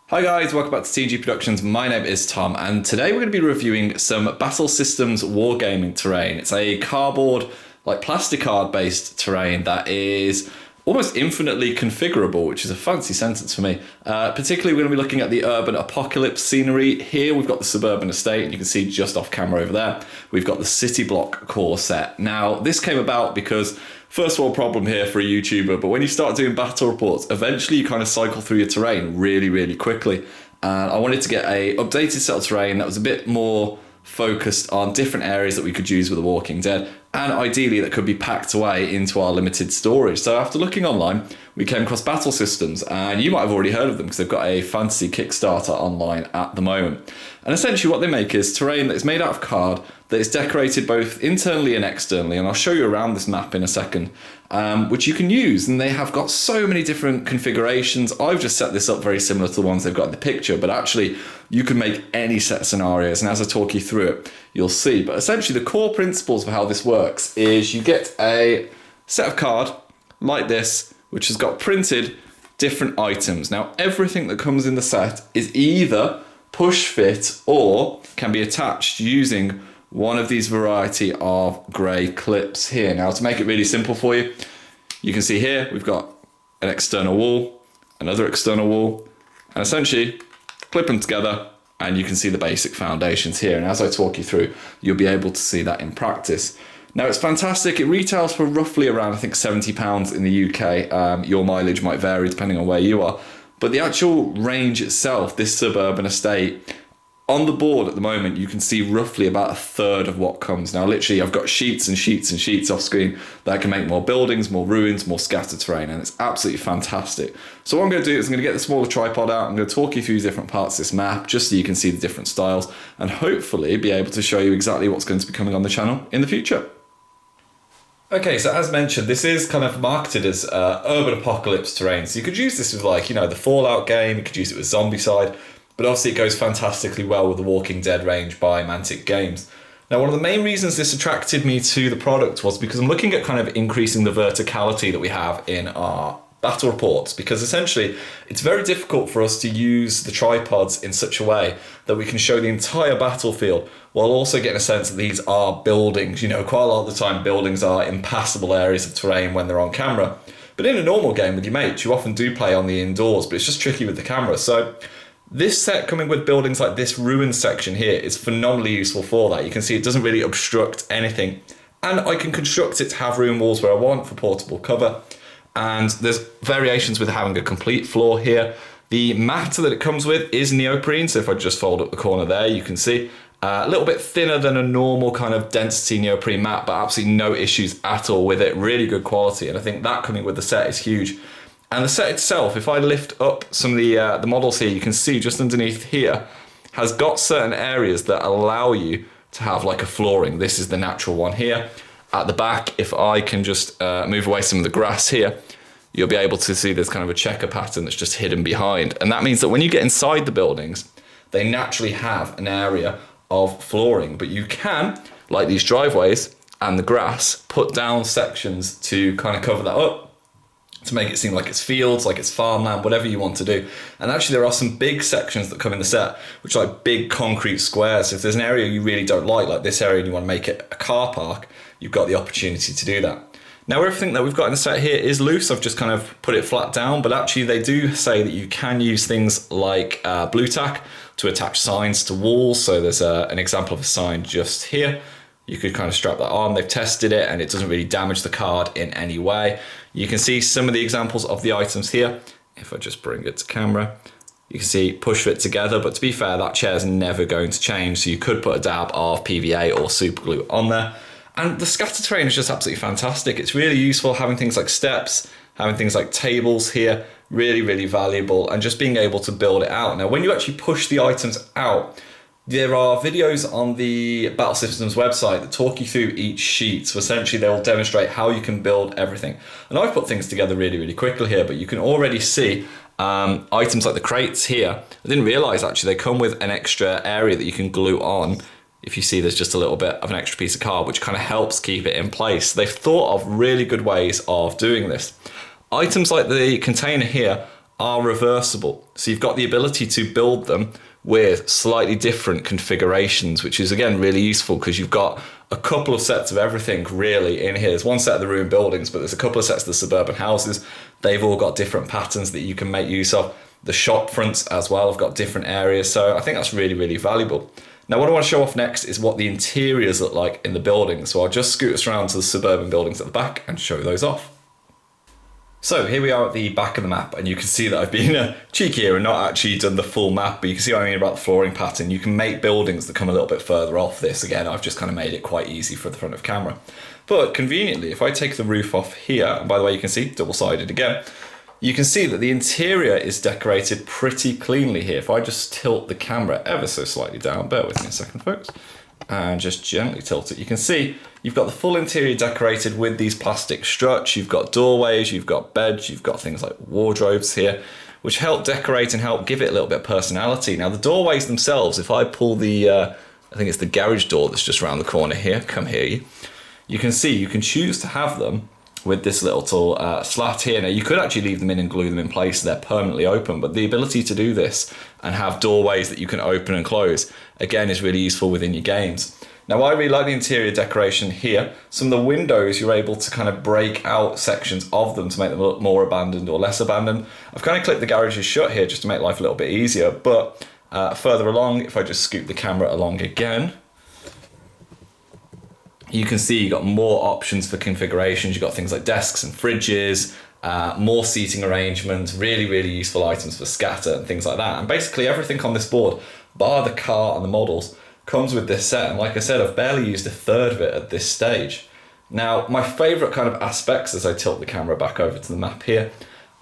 Hi guys, welcome back to TNG Productions. My name is Tom and today we're going to be reviewing some Battle Systems wargaming terrain. It's a cardboard, like plastic card based terrain that is almost infinitely configurable, which is a fancy sentence for me. Particularly we're going to be looking at the urban apocalypse scenery. Here we've got the Suburban Estate, and you can see just off camera over there, we've got the city block core set. Now this came about because first world problem here for a YouTuber, but when you start doing battle reports, eventually you kind of cycle through your terrain really quickly. And I wanted to get a updated set of terrain that was a bit more focused on different areas that we could use with The Walking Dead, and ideally that could be packed away into our limited storage. So after looking online, we came across Battle Systems, and you might have already heard of them because they've got a fancy Kickstarter online at the moment. And essentially what they make is terrain that is made out of card that is decorated both internally and externally, and I'll show you around this map in a second, which you can use, and they have got so many different configurations. I've just set this up very similar to the ones they've got in the picture, but actually you can make any set scenarios, and as I talk you through it, you'll see. But essentially the core principles of how this works is you get a set of card like this, which has got printed different items. Now everything that comes in the set is either push fit or can be attached using one of these variety of grey clips here. Now to make it really simple for you, you can see here we've got an external wall, another external wall, and essentially clip them together and you can see the basic foundations here. And as I talk you through, you'll be able to see that in practice. Now it's fantastic. It retails for roughly around, I think, £70 in the UK. Your mileage might vary depending on where you are. But the actual range itself, this Suburban Estate, on the board at the moment, you can see roughly about a third of what comes. Now, literally, I've got sheets and sheets and sheets off screen that can make more buildings, more ruins, more scattered terrain, and it's absolutely fantastic. So what I'm going to do is I'm going to get the smaller tripod out. I'm going to talk you through different parts of this map, just so you can see the different styles, and hopefully be able to show you exactly what's going to be coming on the channel in the future. Okay, so as mentioned, this is kind of marketed as urban apocalypse terrain. So you could use this with, like, you know, the Fallout game, you could use it with Zombicide, but obviously it goes fantastically well with the Walking Dead range by Mantic Games. Now, one of the main reasons this attracted me to the product was because I'm looking at kind of increasing the verticality that we have in our battle reports, because essentially it's very difficult for us to use the tripods in such a way that we can show the entire battlefield while also getting a sense that these are buildings. You know, quite a lot of the time buildings are impassable areas of terrain when they're on camera, but in a normal game with your mates you often do play on the indoors, but it's just tricky with the camera. So this set coming with buildings like this ruin section here is phenomenally useful for that. You can see it doesn't really obstruct anything, and I can construct it to have ruin walls where I want for portable cover. And there's variations with having a complete floor here. The mat that it comes with is neoprene, so if I just fold up the corner there, you can see a little bit thinner than a normal kind of density neoprene mat, but absolutely no issues at all with it. Really good quality, and I think that coming with the set is huge. And the set itself, if I lift up some of the models here, you can see just underneath here has got certain areas that allow you to have like a flooring. This is the natural one here. At the back, if I can just move away some of the grass here, you'll be able to see there's kind of a checker pattern that's just hidden behind. And that means that when you get inside the buildings, they naturally have an area of flooring, but you can, like these driveways and the grass, put down sections to kind of cover that up, to make it seem like it's fields, like it's farmland, whatever you want to do. And actually there are some big sections that come in the set, which are like big concrete squares. So if there's an area you really don't like this area, and you want to make it a car park, you've got the opportunity to do that. Now everything that we've got in the set here is loose. I've just kind of put it flat down, but actually they do say that you can use things like blue tack to attach signs to walls. So there's an example of a sign just here. You could kind of strap that on. They've tested it and it doesn't really damage the card in any way. You can see some of the examples of the items here. If I just bring it to camera, you can see push fit together, but to be fair, that chair's never going to change. So you could put a dab of PVA or super glue on there. And the scatter terrain is just absolutely fantastic. It's really useful having things like steps, having things like tables here, really valuable, and just being able to build it out. Now, when you actually push the items out, there are videos on the Battle Systems website that talk you through each sheet. So essentially they will demonstrate how you can build everything. And I've put things together really quickly here, but you can already see items like the crates here. I didn't realize actually they come with an extra area that you can glue on. If you see there's just a little bit of an extra piece of card, which kind of helps keep it in place. They've thought of really good ways of doing this. Items like the container here are reversible. So you've got the ability to build them with slightly different configurations, which is again really useful because you've got a couple of sets of everything really in here. There's one set of the ruined buildings, but there's a couple of sets of the suburban houses. They've all got different patterns that you can make use of. The shop fronts as well have got different areas, so I think that's really, really valuable. Now what I want to show off next is what the interiors look like in the buildings. So I'll just scoot us around to the suburban buildings at the back and show those off. So here we are at the back of the map, and you can see that I've been cheeky here and not actually done the full map, but you can see what I mean about the flooring pattern. You can make buildings that come a little bit further off this. Again, I've just kind of made it quite easy for the front of camera. But conveniently, if I take the roof off here, and by the way, you can see double-sided again, you can see that the interior is decorated pretty cleanly here. If I just tilt the camera ever so slightly down, bear with me a second, folks, and just gently tilt it, you can see you've got the full interior decorated with these plastic struts. You've got doorways, you've got beds, you've got things like wardrobes here, which help decorate and help give it a little bit of personality. Now the doorways themselves, if I pull the, I think it's the garage door that's just around the corner here, come here, you can see you can choose to have them with this little slat here. Now you could actually leave them in and glue them in place so they're permanently open, but the ability to do this and have doorways that you can open and close, again, is really useful within your games. Now I really like the interior decoration here. Some of the windows, you're able to kind of break out sections of them to make them look more abandoned or less abandoned. I've kind of clipped the garages shut here just to make life a little bit easier, but further along, if I just scoot the camera along again, you can see you've got more options for configurations. You've got things like desks and fridges, more seating arrangements, really, really useful items for scatter and things like that. And basically everything on this board, bar the car and the models, comes with this set. And like I said, I've barely used a third of it at this stage. Now, my favorite kind of aspects as I tilt the camera back over to the map here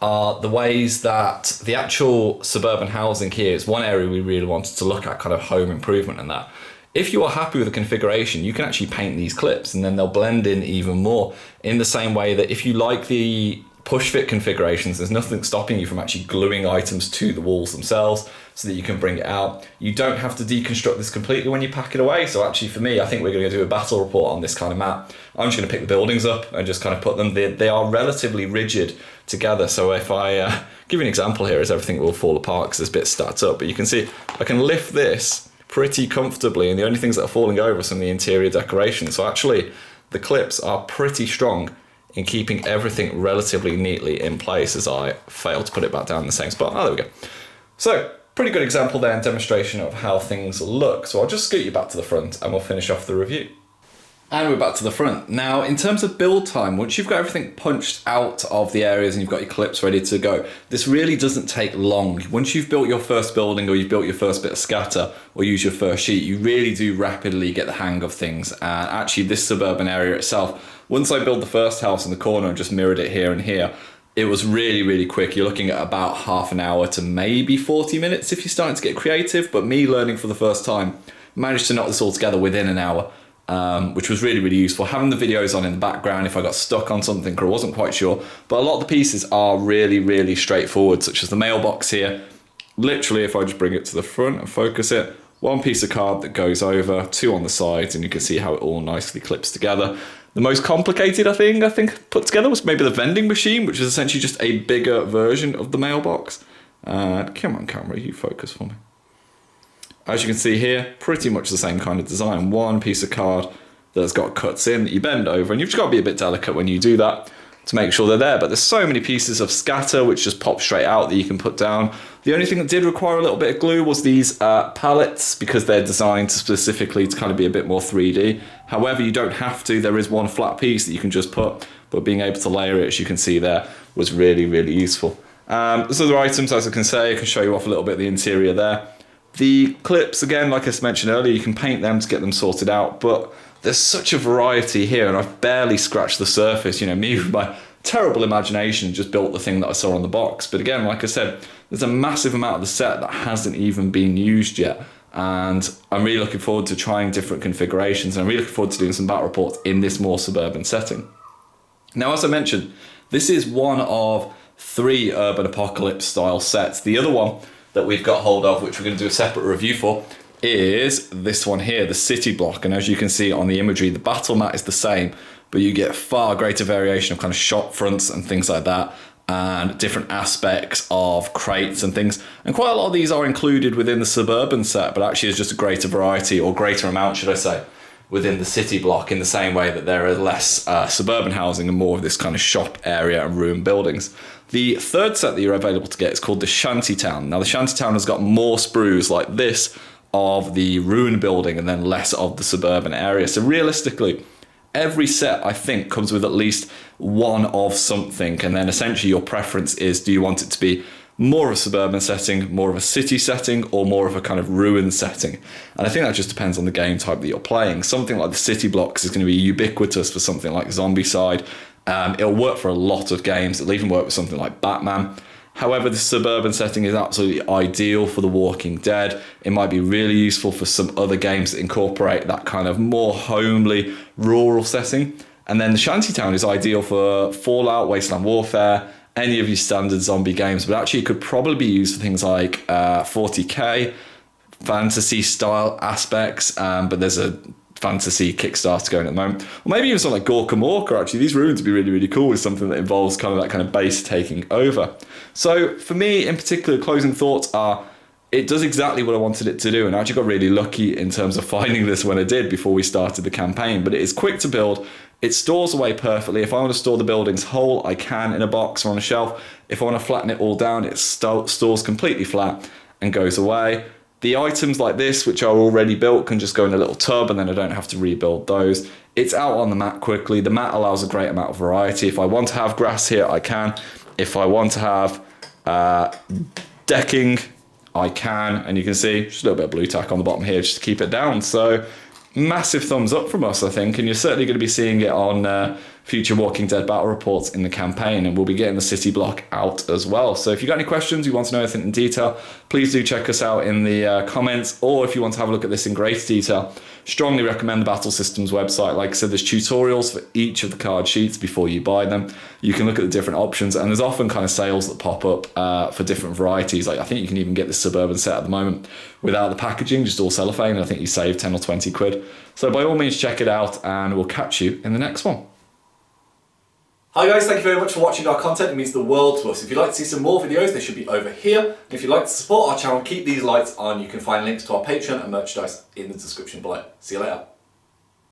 are the ways that the actual suburban housing here is one area we really wanted to look at, kind of home improvement and that. If you are happy with the configuration, you can actually paint these clips and then they'll blend in even more, in the same way that if you like the push fit configurations, there's nothing stopping you from actually gluing items to the walls themselves so that you can bring it out. You don't have to deconstruct this completely when you pack it away. So actually for me, I think we're going to do a battle report on this kind of map. I'm just going to pick the buildings up and just kind of put them, they are relatively rigid together. So if I give you an example here, as everything will fall apart because there's bits stacked up, but you can see I can lift this pretty comfortably, and the only things that are falling over are some of the interior decorations. So actually the clips are pretty strong in keeping everything relatively neatly in place as I fail to put it back down in the same spot. Oh, there we go. So pretty good example there and demonstration of how things look. So I'll just scoot you back to the front and we'll finish off the review. And we're back to the front. Now, in terms of build time, once you've got everything punched out of the areas and you've got your clips ready to go, this really doesn't take long. Once you've built your first building or you've built your first bit of scatter or use your first sheet, you really do rapidly get the hang of things. And actually this suburban area itself, once I built the first house in the corner and just mirrored it here and here, it was really, really quick. You're looking at about half an hour to maybe 40 minutes if you're starting to get creative. But me learning for the first time, managed to knock this all together within an hour. Which was really, really useful. Having the videos on in the background if I got stuck on something or I wasn't quite sure. But a lot of the pieces are really, really straightforward, such as the mailbox here. Literally, if I just bring it to the front and focus it, one piece of card that goes over, two on the sides, and you can see how it all nicely clips together. The most complicated I think put together was maybe the vending machine, which is essentially just a bigger version of the mailbox. Come on, camera, you focus for me. As you can see here, pretty much the same kind of design. One piece of card that's got cuts in that you bend over, and you've just got to be a bit delicate when you do that to make sure they're there. But there's so many pieces of scatter which just pop straight out that you can put down. The only thing that did require a little bit of glue was these pallets, because they're designed specifically to kind of be a bit more 3D. However, you don't have to. There is one flat piece that you can just put, but being able to layer it, as you can see there, was really, really useful. There's other items, as I can say, I can show you off a little bit of the interior there. The clips, again, like I mentioned earlier, you can paint them to get them sorted out, but there's such a variety here, and I've barely scratched the surface. You know, me with my terrible imagination just built the thing that I saw on the box. But again, like I said, there's a massive amount of the set that hasn't even been used yet, and I'm really looking forward to trying different configurations, and I'm really looking forward to doing some battle reports in this more suburban setting. Now, as I mentioned, this is one of 3 urban apocalypse style sets. The other one that we've got hold of, which we're going to do a separate review for, is this one here, the city block. And as you can see on the imagery, the battle mat is the same, but you get far greater variation of kind of shop fronts and things like that. and different aspects of crates and things. And quite a lot of these are included within the Suburban set, but actually is just a greater variety, or greater amount, should I say, within the city block, in the same way that there are less suburban housing and more of this kind of shop area and ruined buildings. The third set that you're available to get is called the Shantytown. Now the Shantytown has got more sprues like this of the ruined building and then less of the suburban area. So realistically, every set, I think, comes with at least one of something, and then essentially your preference is, do you want it to be more of a suburban setting, more of a city setting, or more of a kind of ruined setting? And I think that just depends on the game type that you're playing. Something like the city blocks is going to be ubiquitous for something like Zombicide. It'll work for a lot of games. It'll even work with something like Batman. However, the suburban setting is absolutely ideal for The Walking Dead. It might be really useful for some other games that incorporate that kind of more homely, rural setting. And then the Shantytown is ideal for Fallout, Wasteland Warfare, any of your standard zombie games, but actually it could probably be used for things like 40k, fantasy style aspects, but there's a fantasy Kickstarter going at the moment. Or maybe even something like Gorka Morka. Actually, these ruins would be really, really cool with something that involves kind of that kind of base taking over. So for me in particular, closing thoughts are, it does exactly what I wanted it to do, and I actually got really lucky in terms of finding this when I did before we started the campaign. But it is quick to build. It stores away perfectly. If I want to store the buildings whole, I can in a box or on a shelf. If I want to flatten it all down, it stores completely flat and goes away. The items like this, which are already built, can just go in a little tub and then I don't have to rebuild those. It's out on the mat quickly. The mat allows a great amount of variety. If I want to have grass here, I can. If I want to have decking, I can. And you can see just a little bit of blue tack on the bottom here just to keep it down. So massive thumbs up from us, I think. And you're certainly going to be seeing it on future Walking Dead battle reports in the campaign, and we'll be getting the city block out as well. So if you've got any questions, you want to know anything in detail, please do check us out in the comments, or if you want to have a look at this in greater detail, strongly recommend the Battle Systems website. Like I said, there's tutorials for each of the card sheets before you buy them. You can look at the different options, and there's often kind of sales that pop up for different varieties. Like I think you can even get the Suburban set at the moment without the packaging, just all cellophane. I think you save 10 or 20 quid. So by all means, check it out, and we'll catch you in the next one. Hi guys, thank you very much for watching our content. It means the world to us. If you'd like to see some more videos, they should be over here. And if you'd like to support our channel, keep these lights on. You can find links to our Patreon and merchandise in the description below. See you later.